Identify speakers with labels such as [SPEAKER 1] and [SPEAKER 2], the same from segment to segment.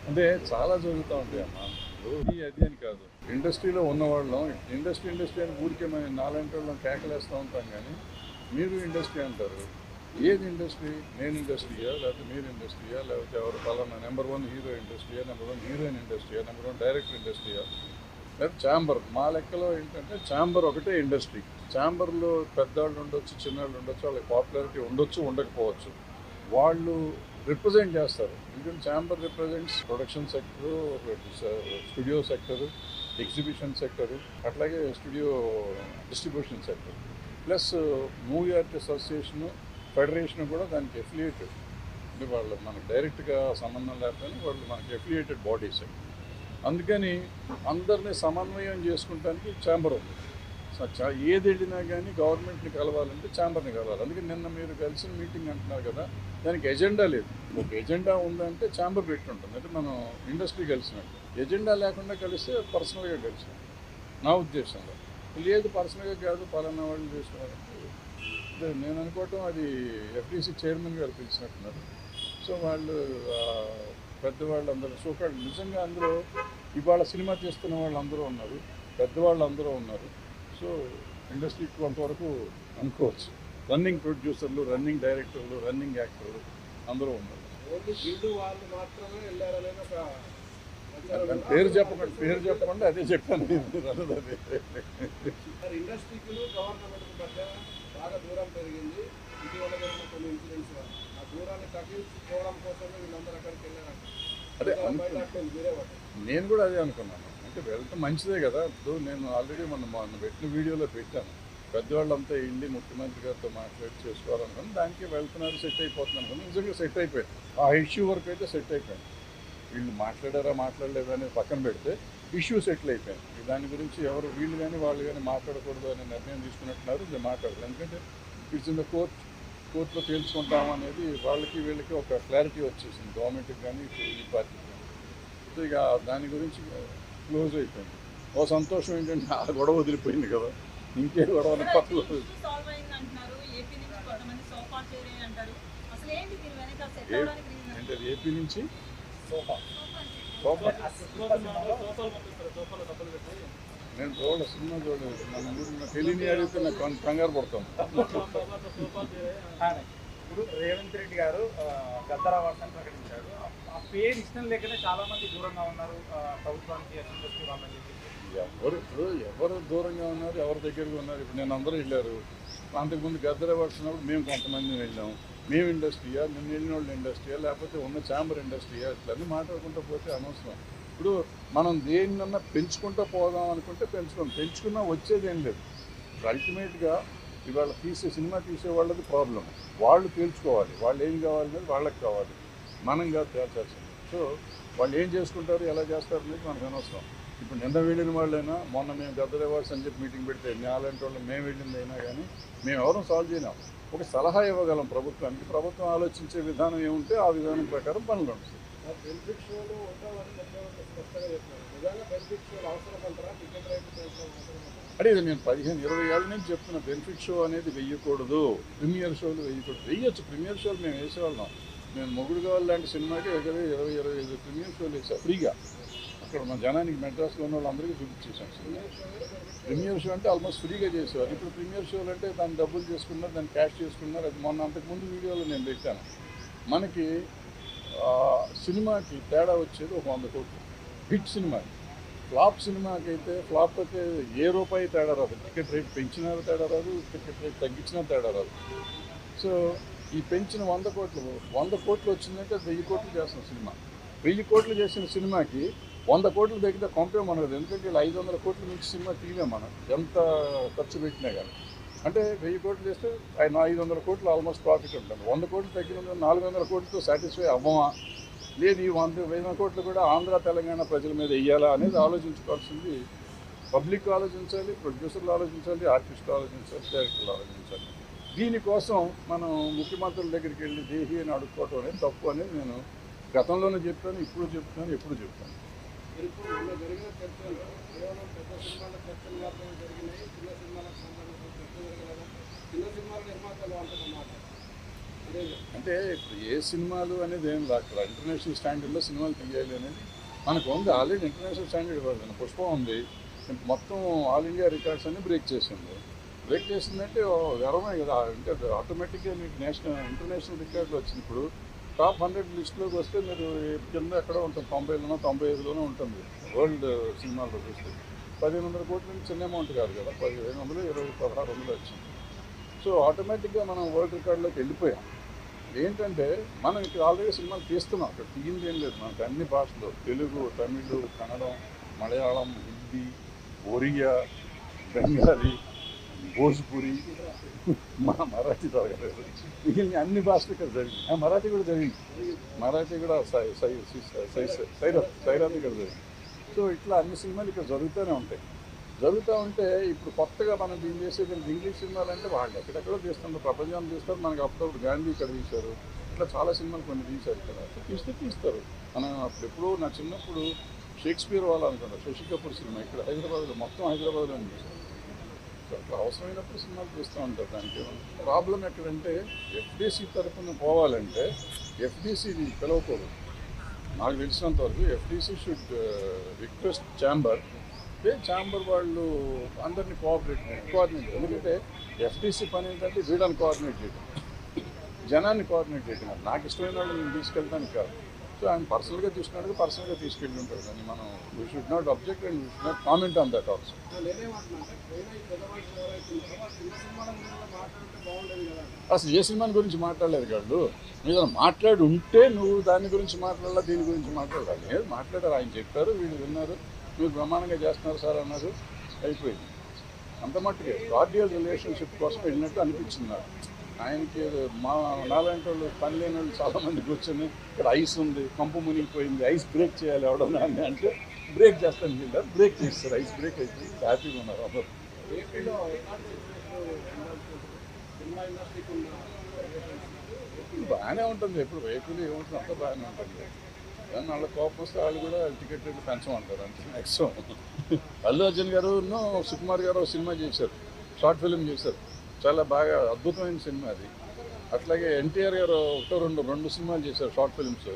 [SPEAKER 1] అంటే చాలా జరుగుతూ ఉంటాయి అమ్మా. ఈ అది అని కాదు, ఇండస్ట్రీలో ఉన్నవాళ్ళం ఇండస్ట్రీ అని ఊరికే మేము నాలాంటి వాళ్ళం కేకలేస్తూ ఉంటాం, కానీ మీరు ఇండస్ట్రీ అంటారు. ఏది ఇండస్ట్రీ? నేను ఇండస్ట్రీయా, లేకపోతే మీరు ఇండస్ట్రీయా, లేకపోతే ఎవరు పలానా నెంబర్ 1 హీరో ఇండస్ట్రీయా, నెంబర్ 1 హీరోయిన్ ఇండస్ట్రీయా, నెంబర్ 1 డైరెక్టర్ ఇండస్ట్రీయా, లేదా ఛాంబర్? మా లెక్కలో ఏంటంటే ఛాంబర్ ఒకటే ఇండస్ట్రీ. ఛాంబర్లో పెద్దవాళ్ళు ఉండొచ్చు, చిన్నవాళ్ళు ఉండొచ్చు, వాళ్ళకి పాపులారిటీ ఉండొచ్చు, ఉండకపోవచ్చు. వాళ్ళు రిప్రజెంట్ చేస్తారు. ఎందుకంటే chamber represents production sector, studio sector, exhibition sector, అట్లాగే studio distribution sector, plus movie artist association, federation కూడా దానికి ఎఫిలియేటెడ్. అంటే వాళ్ళు మనకు డైరెక్ట్గా సంబంధం లేకపోయినా వాళ్ళు మనకి ఎఫిలియేటెడ్ బాడీస్. అందుకని అందరినీ సమన్వయం చేసుకుంటానికి ఛాంబర్ ఉంది. ఏది వెళ్ళినా కానీ గవర్నమెంట్ని కలవాలంటే ఛాంబర్ని కలవాలి. అందుకని నిన్న మీరు కలిసిన మీటింగ్ అంటున్నారు కదా, దానికి ఎజెండా లేదు. ఒక ఎజెండా ఉందంటే ఛాంబర్ పెట్టి ఉంటుంది, అంటే మనం ఇండస్ట్రీ కలిసినట్టు. ఎజెండా లేకుండా కలిస్తే పర్సనల్గా కలిసినట్టు నా ఉద్దేశంలో. లేదు పర్సనల్గా కాదు పలానా వాళ్ళు చేసుకోవాలంటే నేను అనుకోవటం అది ఎఫ్డీసీ చైర్మన్ గారు పిలిచినట్టున్నారు. సో వాళ్ళు పెద్దవాళ్ళు అందరూ సోకాళ్ళు నిజంగా అందులో ఇవాళ సినిమా తీస్తున్న వాళ్ళు అందరూ ఉన్నారు, పెద్దవాళ్ళు అందరూ ఉన్నారు. సో ఇండస్ట్రీకి కొంతవరకు అనుకోవచ్చు. రన్నింగ్ ప్రొడ్యూసర్లు, రన్నింగ్ డైరెక్టర్లు, రన్నింగ్ యాక్టర్లు అందరూ ఉన్నారు. పేరు చెప్పకుండా అదే చెప్పాను.
[SPEAKER 2] ఇండస్ట్రీకి గవర్నమెంట్ మధ్య బాగా దూరం పెరిగింది. ఇటీవల జరిగిన కొన్ని ఇన్సిడెంట్స్ వల్ల ఆ దూరాన్ని తగ్గించుకోవడం కోసమే వీళ్ళందరూ అక్కడికి వెళ్ళారంట.
[SPEAKER 1] అదే నేను కూడా అదే అనుకున్నాను. అంటే వెళ్తే మంచిదే కదా. ఇప్పుడు నేను ఆల్రెడీ మొన్న పెట్టిన వీడియోలో పెట్టాను. పెద్దవాళ్ళంతా వెళ్ళి ముఖ్యమంత్రి గారితో మాట్లాడి చేసుకోవాలనుకున్నాను. దానికి వెళ్తున్నారు, సెట్ అయిపోతున్నాను అనుకున్నాను. నిజంగా సెట్ అయిపోయింది. ఆ ఇష్యూ వరకు అయితే సెట్ అయిపోయింది. వీళ్ళు మాట్లాడారా మాట్లాడలేదా అనేది పక్కన పెడితే ఇష్యూ సెటిల్ అయిపోయింది. దాని గురించి ఎవరు వీళ్ళు కానీ వాళ్ళు కానీ మాట్లాడకూడదు అనే నిర్ణయం తీసుకున్నట్టున్నారు. ఇది మాట్లాడదు. ఎందుకంటే ఇట్స్ ఇన్ ద కోర్టులో తేల్చుకుంటామనేది వాళ్ళకి వీళ్ళకి ఒక క్లారిటీ వచ్చేసింది, గవర్నమెంట్కి కానీ ఈ పార్టీకి కానీ. సో ఇక దాని గురించి క్లోజ్ అయిపోయింది. ఓ సంతోషం ఏంటంటే ఆ గొడవ వదిలిపోయింది కదా, ఇంకే గొడవ పక్కలో. అంటే ఏపీ నుంచి నేను చూడలేదు, సినిమా చూడలేదు. మన ఊరిలో తెలియని అడిగితే నాకు కంగారు పడతాను.
[SPEAKER 3] ఇప్పుడు రేవంత్ రెడ్డి గారు గద్దర్ అవార్డ్స్ అని ప్రకటించారు. ఆ పేరు ఇష్టం లేకనే చాలా మంది దూరంగా ఉన్నారు ప్రభుత్వానికి.
[SPEAKER 1] ఎవరు దూరంగా ఉన్నారు, ఎవరి దగ్గరగా ఉన్నారు? ఇప్పుడు నేను అందరూ వెళ్ళారు. అంతకుముందు గద్దర్ అవార్డ్స్ ఉన్నప్పుడు మేము కొంతమంది వెళ్ళాం. మేము ఇండస్ట్రీయా, నిన్న వెళ్ళిన వాళ్ళు ఇండస్ట్రీయా, లేకపోతే ఉన్న ఛాంబర్ ఇండస్ట్రీయా, ఇట్లన్నీ మాట్లాడుకుంటూ పోతే అనవసరం. ఇప్పుడు మనం దేన్నన్నా పెంచుకుంటూ పోదాం అనుకుంటే పెంచుకున్నా వచ్చేది ఏం లేదు. అల్టిమేట్గా ఇవాళ సినిమా తీసే వాళ్ళది ప్రాబ్లం. వాళ్ళు తేల్చుకోవాలి, వాళ్ళు ఏం కావాలనేది వాళ్ళకి కావాలి, మనం కాదు తేల్చాల్సింది. సో వాళ్ళు ఏం చేసుకుంటారు, ఎలా చేస్తారు అనేది మనకు అనవసరం. ఇప్పుడు నిన్న వెళ్ళిన వాళ్ళైనా, మొన్న మేము గద్దర్ అవార్డ్స్ అని చెప్పి మీటింగ్ పెడితే అలాంటి వాళ్ళు మేము వెళ్ళింది అయినా కానీ మేము ఎవరూ సాల్వ్ చేయలేం. ఒక సలహా ఇవ్వగలం ప్రభుత్వానికి. ప్రభుత్వం ఆలోచించే విధానం ఏముంటే ఆ విధానం ప్రకారం పనులు ఉంటాయి. అదే నేను 15-20 ఏళ్ళ నుంచి చెప్తున్నా, బెనిఫిట్ షో అనేది వెయ్యకూడదు, ప్రీమియర్ షోలు వెయ్యొచ్చు. ప్రీమియర్ షోలు మేము వేసేవాళ్ళం. నేను మొగుడు కావాలి లాంటి సినిమాకి 20-25 ప్రీమియర్ షోలు వేసా ఫ్రీగా. అక్కడ మన జనానికి మెడ్రాస్లో ఉన్న వాళ్ళందరికీ చూపించేసాం. ప్రీమియర్ షో అంటే ఆల్మోస్ట్ ఫ్రీగా చేసేవారు. ఇప్పుడు ప్రీమియర్ షోలు అంటే దాన్ని డబ్బులు చేసుకున్నారు, దాన్ని క్యాష్ చేసుకున్నారు. అది మొన్న అంతకుముందు వీడియోలో నేను పెట్టాను. మనకి సినిమాకి తేడా వచ్చేది ఒక 100 కోట్లు. హిట్ సినిమాకి, సినిమాకి అయితే ఫ్లాప్ అయితే ఏ రూపాయి తేడా రాదు. టికెట్ రేట్ పెంచినా తేడా రాదు, టికెట్ రేట్ తగ్గించినా తేడా రాదు. సో ఈ పెంచిన 100 కోట్లు వచ్చిందంటే 1000 కోట్లు చేస్తున్న సినిమా. 1000 కోట్లు చేసిన సినిమాకి 100 కోట్లు తగ్గితే కొంపే మనది. ఎందుకంటే 500 కోట్ల నుంచి సినిమా తీయలేం మనం, ఎంత ఖర్చు పెట్టినా కానీ. అంటే 1000 కోట్లు చేస్తే 500 కోట్లు ఆల్మోస్ట్ ప్రాఫిట్ ఉంటుంది. 100 కోట్లు తగ్గిన 400 కోట్లతో సాటిస్ఫై అవ్వమా, లేదు ఈ 100 కోట్లు కూడా ఆంధ్ర తెలంగాణ ప్రజల మీద వెయ్యాలా అనేది ఆలోచించుకోవాల్సింది పబ్లిక్ ఆలోచించాలి, ప్రొడ్యూసర్లు ఆలోచించాలి, ఆర్టిస్టులు ఆలోచించాలి, డైరెక్టర్లు ఆలోచించాలి. దీనికోసం మనం ముఖ్యమంత్రుల దగ్గరికి వెళ్ళి దేహి అని అడుక్కోవటం అనేది తప్పు అనేది నేను గతంలోనే చెప్పాను, ఇప్పుడు చెప్తాను, ఎప్పుడు చెప్తాను.
[SPEAKER 2] జరిగిన చర్చలు కేవలం పెద్ద సినిమాల చర్చలు మాత్రమే జరిగినాయి. చిన్న సినిమాలకు సంబంధించిన చర్చ జరగలేదు. చిన్న సినిమాల నిర్మాతలు అంటున్నమాట
[SPEAKER 1] అంటే ఇప్పుడు ఏ సినిమాలు అనేది ఏం లేదు అక్కడ ఇంటర్నేషనల్ స్టాండర్డ్లో సినిమాలు తీయాలి అనేది మనకు ఉంది ఆల్రెడీ ఇంటర్నేషనల్ స్టాండర్డ్ పడుతుంది. పుష్పం ఉంది, మొత్తం ఆల్ ఇండియా రికార్డ్స్ అన్ని బ్రేక్ చేసింది. బ్రేక్ చేసిందంటే గర్వమే కదా, అంటే ఆటోమేటిక్గా మీకు ఇంటర్నేషనల్ రికార్డులు వచ్చింది. ఇప్పుడు టాప్ 100 లిస్టులోకి వస్తే మీరు కింద ఎక్కడ ఉంటుంది, 90లోనో 95లోనో ఉంటుంది వరల్డ్ సినిమాల్లో చూస్తే. 1500 కోట్ల నుంచి చిన్న అమౌంట్ కాదు కదా, 1500, 20, 1600 వచ్చింది. సో ఆటోమేటిక్గా మనం వరల్డ్ రికార్డులోకి వెళ్ళిపోయాం. ఏంటంటే మనం ఇక్కడ ఆల్రెడీ సినిమాలు తీస్తున్నాం, అక్కడ తీయింది ఏం లేదు. మనకు అన్ని భాషలు, తెలుగు, తమిళ్, కన్నడం, మలయాళం, హిందీ, ఒరియా, బెంగాలీ, భోజ్పురి, మరాఠీ జరగలేదు, మిగిలిన అన్ని భాషలు ఇక్కడ జరిగింది. మరాఠీ కూడా జరిగింది, మరాఠీ కూడా సైరాత్ ఇక్కడ జరిగింది. సో ఇట్లా అన్ని సినిమాలు ఇక్కడ జరుగుతూనే ఉంటాయి. జరుగుతూ ఉంటే ఇప్పుడు కొత్తగా మనం దీన్ని చేసేది ఇంగ్లీష్ సినిమాలు అంటే వాళ్ళు ఎక్కడెక్కడో తీస్తున్నారు, ప్రపంచాన్ని తీస్తారు. మనకు అప్పుడప్పుడు గాంధీ ఇక్కడ తీశారు, ఇట్లా చాలా సినిమాలు కొన్ని తీశారు ఇక్కడ. తీస్తారు. మనం అప్పుడెప్పుడు నా చిన్నప్పుడు షేక్స్పియర్ వాళ్ళు అనుకుంటా, శశి కపూర్ సినిమా ఇక్కడ హైదరాబాద్లో, మొత్తం హైదరాబాద్లో తీశారు. సో అట్లా అవసరమైనప్పుడు సినిమాలు తీస్తూ ఉంటారు. దానికి ప్రాబ్లం ఎక్కడంటే ఎఫ్డీసీ తరఫున పోవాలంటే ఎఫ్డీసీని పిలవకూడదు. నాకు తెలిసినంత వరకు FDC should request chamber, chamber వాళ్ళు అందరినీ కోఆర్డినేట్. ఎందుకంటే ఎఫ్డీసీ పని ఏంటంటే వీళ్ళని కోఆర్డినేట్ చేయడం, జనాన్ని కోఆర్డినేట్ చేయడం. నాకు ఇష్టమైన వాళ్ళు నేను తీసుకెళ్తానికి కాదు. సో ఆయన పర్సనల్గా తీసుకున్నాడు, పర్సనల్గా తీసుకెళ్ళి ఉంటాడు. కానీ మనం we should not object and we should not comment on that also. అసలు ఏ సినిమాని గురించి మాట్లాడలేదు కాదు, మీరు మాట్లాడి ఉంటే నువ్వు దాని గురించి మాట్లాడాలా, దీని గురించి మాట్లాడాలి. లేదు మాట్లాడారు, ఆయన చెప్పారు, వీళ్ళు విన్నారు, మీరు బ్రహ్మాండంగా చేస్తున్నారు సార్ అన్నారు, అయిపోయింది. అంత మట్టుకే కార్డియల్ రిలేషన్షిప్ కోసం వెళ్ళినట్టు అనిపించింది నాకు. ఆయనకి మా నాలాంటి వాళ్ళు, పని లేని వాళ్ళు చాలామంది కూర్చొని ఇక్కడ ఐస్ ఉంది, కంపు మునిగిపోయింది, ఐస్ బ్రేక్ చేయాలి ఎవడన్నా అని అంటే బ్రేక్ చేస్తాను వెళ్ళారు, బ్రేక్ చేస్తారు, ఐస్ బ్రేక్ అయిపోయింది, హ్యాపీగా ఉన్నారు అందరూ. బాగానే ఉంటుంది, ఎప్పుడు వెహికల్ ఏముంటుంది అంతా బాగానే ఉంటుంది. కానీ వాళ్ళ కోపం వస్తే వాళ్ళు కూడా టికెట్ రేట్లు పెంచమంటారు అంతే మ్యాక్సిమం. అల్లు అర్జున్ గారు సుకుమార్ గారు సినిమా చేశారు, షార్ట్ ఫిల్మ్ చేశారు, చాలా బాగా అద్భుతమైన సినిమా అది. అట్లాగే ఎన్టీఆర్ గారు రెండు సినిమాలు చేశారు షార్ట్ ఫిల్మ్స్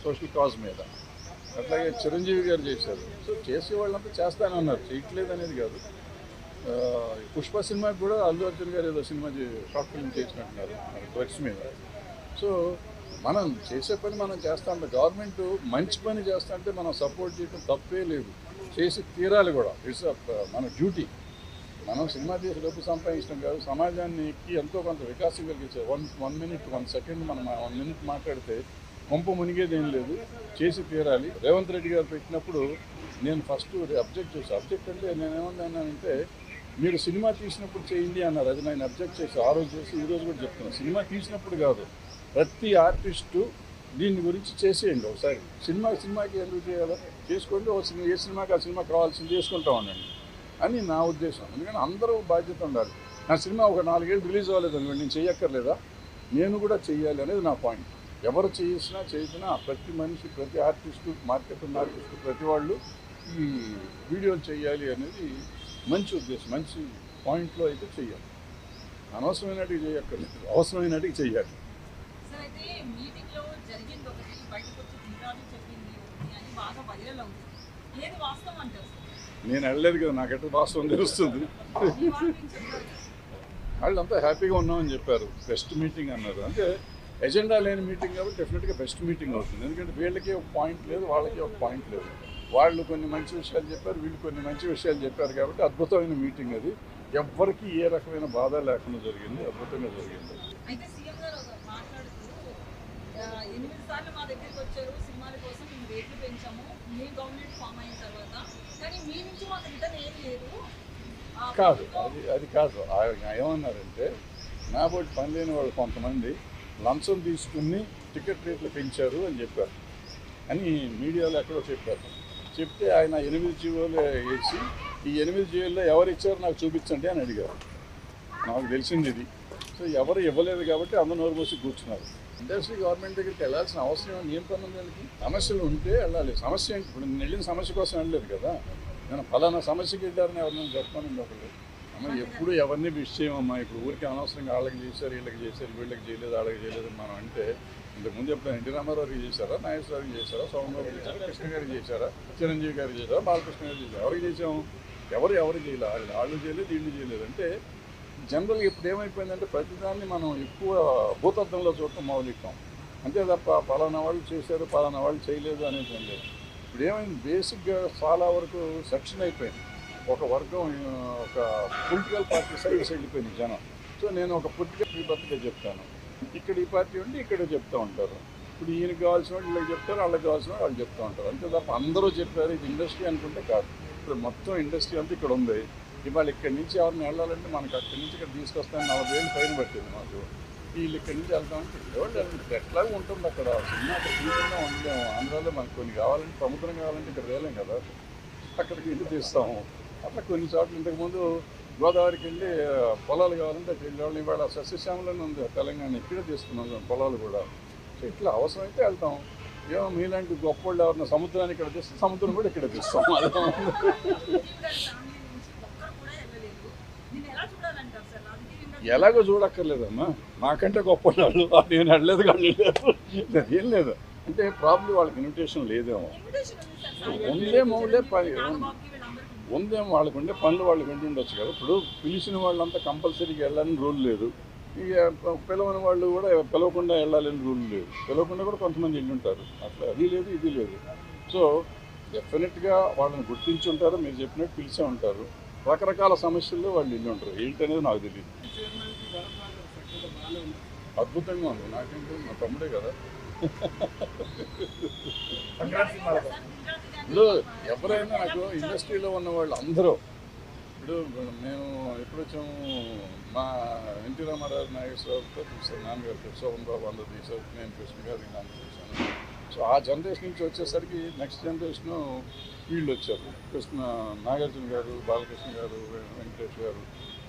[SPEAKER 1] సోషల్ కాజ్ మీద. అట్లాగే చిరంజీవి గారు చేశారు. సో చేసే వాళ్ళంతా చేస్తానే ఉన్నారు, చేయట్లేదు అనేది కాదు. పుష్ప సినిమాకి కూడా అల్లు అర్జున్ గారు ఏదో సినిమా షార్ట్ ఫిల్మ్ చేసినట్టున్నారు డ్రగ్స్ మీద. సో మనం చేసే పని మనం చేస్తా ఉంటాం. గవర్నమెంట్ మంచి పని చేస్తా అంటే మనం సపోర్ట్ చేయడం తప్పే లేదు, చేసి తీరాలి కూడా. ఇట్స్ మన డ్యూటీ. మనం సినిమా తీసి డబ్బు సంపాదించడం కాదు, సమాజానికి ఎంతో కొంత వికాసం కలిగించారు. 1 minute 1 second మనం 1 minute మాట్లాడితే కొంప మునిగేది ఏం లేదు, చేసి తీరాలి. రేవంత్ రెడ్డి గారు పెట్టినప్పుడు నేను ఫస్ట్ అబ్జెక్ట్ చేశాను. అబ్జెక్ట్ అంటే నేనేమన్నానంటే మీరు సినిమా తీసినప్పుడు చేయండి అన్నారు, అది నేను అబ్జెక్ట్ చేసి ఆ రోజు చేసి ఈ రోజు కూడా చెప్తున్నాను. సినిమా తీసినప్పుడు కాదు, ప్రతి ఆర్టిస్టు దీని గురించి చేసేయండి ఒకసారి. సినిమాకి ఎందుకు చేయాలో చేసుకోండి, ఏ సినిమాకి ఆ సినిమాకి రావాల్సింది చేసుకుంటా ఉండండి అని నా ఉద్దేశం. ఎందుకంటే అందరూ బాధ్యత ఉండాలి. నా సినిమా ఒక 4 ఏళ్ళు రిలీజ్ అవ్వలేదు అనుకోండి, నేను చేయక్కర్లేదా, నేను కూడా చెయ్యాలి అనేది నా పాయింట్. ఎవరు చేసినా ప్రతి మనిషి, ప్రతి ఆర్టిస్టు, మార్కెట్ ఉన్న ఆర్టిస్టు, ప్రతి వాళ్ళు ఈ వీడియోలు చేయాలి అనేది మంచి ఉద్దేశం, మంచి పాయింట్లో అయితే చెయ్యాలి. అనవసరమైనటికి చేయక్కర్లేదు, అవసరమైనటికి చెయ్యాలి. నేను వెళ్ళలేదు కదా, నాకెట్లా వాస్తవం తెలుస్తుంది. వాళ్ళంతా హ్యాపీగా ఉన్నామని చెప్పారు, బెస్ట్ మీటింగ్ అన్నారు. అంటే ఎజెండా లేని మీటింగ్ కాబట్టి డెఫినెట్గా బెస్ట్ మీటింగ్ అవుతుంది. ఎందుకంటే వీళ్ళకి ఒక పాయింట్ లేదు, వాళ్ళకి ఒక పాయింట్ లేదు. వాళ్ళు కొన్ని మంచి విషయాలు చెప్పారు, వీళ్ళు కొన్ని మంచి విషయాలు చెప్పారు కాబట్టి అద్భుతమైన మీటింగ్ అది. ఎవ్వరికి ఏ రకమైన బాధ లేకుండా జరిగింది, అద్భుతంగా జరిగింది.
[SPEAKER 4] అయితే సీఎం గారు మాట్లాడుతూ 8 సార్లు మా దగ్గరికి వచ్చారు సినిమాల కోసం, మేము రేట్లు పెంచాము మీ గవర్నమెంట్ ఫామ్ అయిన తర్వాత, కానీ మీ నుంచి మాకు రిటర్న్ ఏం లేదు.
[SPEAKER 1] కాదు, అది కాదు. ఆయన ఏమన్నారంటే నా బోటి పని లేని వాళ్ళు కొంతమంది లంచం తీసుకుని టికెట్ రేట్లు పెంచారు అని చెప్పారు అని మీడియాలో ఎక్కడో చెప్పారు. చెప్తే ఆయన 8 జీవోలు వేసి ఈ 8 జీవోల్లో ఎవరు ఇచ్చారో నాకు చూపించండి అని అడిగారు. నాకు తెలిసింది ఇది. సో ఎవరు ఇవ్వలేదు కాబట్టి అందరూ నోరు మూసి కూర్చున్నారు. ఇండస్ట్రీ గవర్నమెంట్ దగ్గరికి వెళ్ళాల్సిన అవసరం ఏం పని ఉంది? వాళ్ళకి సమస్యలు ఉంటే వెళ్ళాలి. సమస్య ఏంటి? ఇప్పుడు నేను వెళ్ళిన సమస్య కోసం వెళ్ళలేదు కదా, నేను ఫలానా సమస్యకి వెళ్ళారని ఎవరినైనా చెప్పానండి ఒకళ్ళు. అమ్మ ఎప్పుడు ఎవరిని విష్ చేయమమ్మా. ఇప్పుడు ఊరికి అనవసరంగా వాళ్ళకి చేశారు, వీళ్ళకి చేశారు, వీళ్ళకి చేయలేదు, వాళ్ళకి చేయలేదు మనం అంటే. ఇంతకుముందు ఎప్పుడైనా ఎన్టీ రామారావుకి చేశారా, నాగేశ్వరరావుకి చేశారా, సోమబాబు చేశారా, కృష్ణ గారికి చేశారా, చిరంజీవి గారికి చేశారా, బాలకృష్ణ గారికి చేశారు, ఎవరికి చేసాము? ఎవరు చేయలేదు, వాళ్ళు చేయలేదు, వీళ్ళు చేయలేదు. అంటే జనరల్గా ఇప్పుడు ఏమైపోయిందంటే ప్రతిదాన్ని మనం ఎక్కువ భూతత్వంలో చూడటం మొదలెట్టాం. అంతే తప్ప పలానా వాళ్ళు చేశారు, పలానా వాళ్ళు చేయలేదు అనేది ఏం లేదు. ఇప్పుడు ఏమైంది, బేసిక్గా చాలా వరకు సెక్షన్ అయిపోయింది. ఒక వర్గం, ఒక పొలిటికల్ పార్టీ సైడ్స్ వెళ్ళిపోయింది జనం. సో నేను ఒక పొలిటికల్ బర్త్గా చెప్తాను, ఇక్కడ ఈ పార్టీ ఉండి ఇక్కడ చెప్తూ ఉంటారు. ఇప్పుడు ఈయనకి కావాల్సిన వాళ్ళు వీళ్ళకి చెప్తారు, వాళ్ళకి కావాల్సిన వాళ్ళు చెప్తూ ఉంటారు. అంతే తప్ప అందరూ చెప్పారు ఇది ఇండస్ట్రీ అనుకుంటే కాదు. ఇప్పుడు మొత్తం ఇండస్ట్రీ అంతా ఇక్కడ ఉంది. ఇవాళ ఇక్కడి నుంచి ఎవరిని వెళ్ళాలంటే మనకు అక్కడి నుంచి ఇక్కడ తీసుకొస్తాను 40 ఏళ్ళు పైన పట్టింది మాకు. వీళ్ళు ఇక్కడి నుంచి వెళ్తామంటే ఎవరు ఎట్లాగ ఉంటుంది అక్కడ. సినిమా అక్కడ తీయకుండా ఉండలేము. ఆంధ్రాలో మనకు కొన్ని కావాలంటే సముద్రం కావాలంటే ఇక్కడ వేలేం కదా, అక్కడికి ఇల్లు తీస్తాము. అట్లా కొన్ని చోట్ల ఇంతకుముందు గోదావరికి వెళ్ళి పొలాలు కావాలంటే అక్కడ వెళ్ళేవాళ్ళు. ఇవాళ సస్యశ్యామలోనే ఉంది తెలంగాణ, ఇక్కడే తీసుకున్నాం పొలాలు కూడా. సో ఇట్లా అవసరమైతే వెళ్తాం. ఏమో మీలాంటి గొప్ప వాళ్ళు ఎవరన్నా సముద్రాన్ని ఇక్కడ తెస్తే సముద్రం కూడా ఇక్కడ తెస్తాం. ఎలాగో చూడక్కర్లేదమ్మా, నాకంటే గొప్ప వాళ్ళు నేను వెళ్ళలేదు కానీ ఏం లేదు. అంటే ప్రాబ్లం వాళ్ళకి ఇన్విటేషన్ లేదేమో, ఉందేమో వాళ్ళకు ఉండే పనులు వాళ్ళకి ఉండి ఉండొచ్చు కదా. ఇప్పుడు పిలిచిన వాళ్ళంతా కంపల్సరీగా వెళ్ళాలని రూల్ లేదు. ఇక పిలవని వాళ్ళు కూడా పిలవకుండా వెళ్ళాలని రూల్ లేదు. పిలవకుండా కూడా కొంతమంది వెళ్ళి ఉంటారు. అట్లా అది లేదు ఇది లేదు. సో డెఫినెట్గా వాళ్ళని గుర్తించి ఉంటారు, మీరు చెప్పినట్టు పిలిచే ఉంటారు. రకరకాల సమస్యల్లో వాళ్ళు వెళ్ళి ఉంటారు. ఏంటనేది నాకు తెలియదు. అద్భుతంగా ఉంది. నాకేంటి, మా తమ్ముడే కదా. ఇప్పుడు ఎవరైనా నాకు ఇండస్ట్రీలో ఉన్న వాళ్ళు అందరూ, ఇప్పుడు మేము ఎప్పుడు వచ్చాము, మా ఎన్టీ రామారావు నాగేశ్వరరావుతో చూసాను, నాన్నగారు శోభన్ బాబు అందరూ తీసారు, నేను కృష్ణ గారికి నాన్న చూశాను. సో ఆ జనరేషన్ నుంచి వచ్చేసరికి నెక్స్ట్ జనరేషను వీళ్ళు వచ్చారు. నాగార్జున గారు, బాలకృష్ణ గారు, వెంకటేష్ గారు,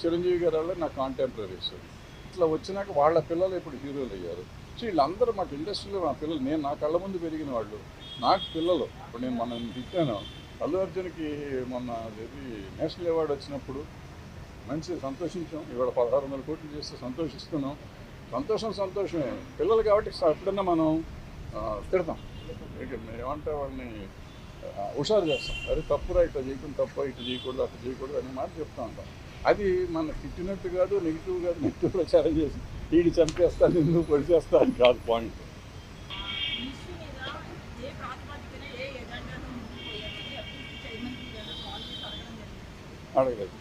[SPEAKER 1] చిరంజీవి గారు వాళ్ళు నా కాంటెంపరీస్. ఇట్లా వచ్చినాక వాళ్ళ పిల్లలు ఇప్పుడు హీరోలు అయ్యారు. సో వీళ్ళందరూ మాకు ఇండస్ట్రీలో మా పిల్లలు, నేను నా కళ్ళ ముందు పెరిగిన వాళ్ళు, నాకు పిల్లలు. ఇప్పుడు నేను మనం తిట్టాను, అల్లు అర్జున్కి మొన్న నేషనల్ అవార్డు వచ్చినప్పుడు మంచి సంతోషించాం. ఇవాళ 1600 కోట్లు చేస్తే సంతోషిస్తున్నాం. సంతోషమే. పిల్లలు కాబట్టి ఎప్పుడన్నా మనం తిడతాం, ఏమంటే వాళ్ళని హుషారు చేస్తాం. అరే తప్పురా, ఇట్లా చేయకుండా తప్ప, ఇట్లా చేయకూడదు, అట్లా చేయకూడదు అనే మాట చెప్తూ ఉంటాం. అది మన తిట్టినట్టు కాదు, నెగిటివ్ కాదు, నెగిటివ్ ప్రచారం చేసి వీడి చంపేస్తాను, ఎందుకు పొడి చేస్తాను కాదు పాయింట్. అడగలేదు.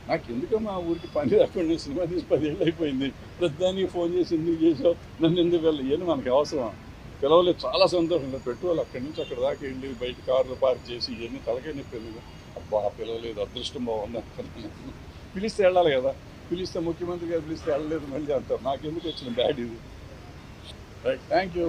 [SPEAKER 1] నాకు ఎందుకో మా ఊరికి పని రాకుండా సినిమా తీసి 10 ఏళ్ళు అయిపోయింది. ప్రతిదానికి ఫోన్ చేసి ఎందుకు చేసావు, నన్ను ఎందుకు వెళ్ళి, ఏమి మనకి అవసరం. పిలవలేదు, చాలా సంతోషంగా పెట్టుకోవాలి. అక్కడి నుంచి అక్కడ దాకా వెళ్ళి బయట కార్లు పార్క్ చేసి ఇవన్నీ తలకే నొప్పి. అబ్బా పిలవలేదు, అదృష్టం బాగుంది అనుకున్నాను. పిలిస్తే వెళ్ళాలి కదా, పిలిస్తే ముఖ్యమంత్రి గారు పిలిస్తే వెళ్ళలేదు మళ్ళీ అంటారు. నాకెందుకు వచ్చిన బ్యాడ్ ఇది. Right, thank you.